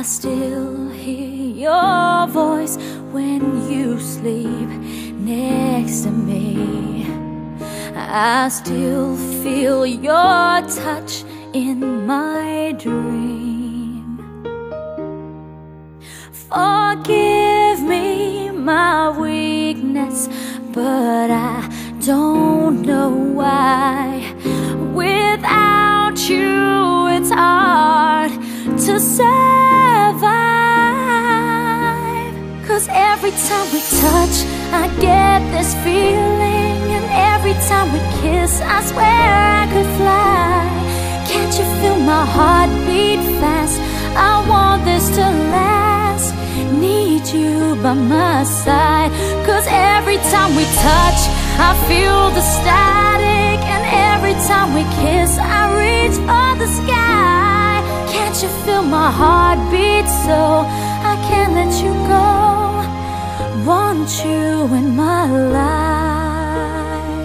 still hear your voice when you sleep next to me. I still feel your touch in my dream. Forgive me my weakness, but I don't know why. Without you, it's hard to survive. 'Cause every time we touch, I get this feeling, and every time we kiss, I swear I could fly. Can't you feel my heart beat fast? I want this to last. Need you by my side. 'Cause every time we touch, I feel the static, and every time we kiss, I reach for the sky. Can't you feel my heart beat so I can't let you go? Want you in my life.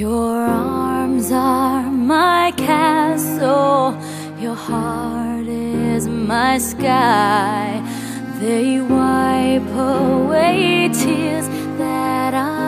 Your arms are my castle, your heart is my sky. They wipe away tears that I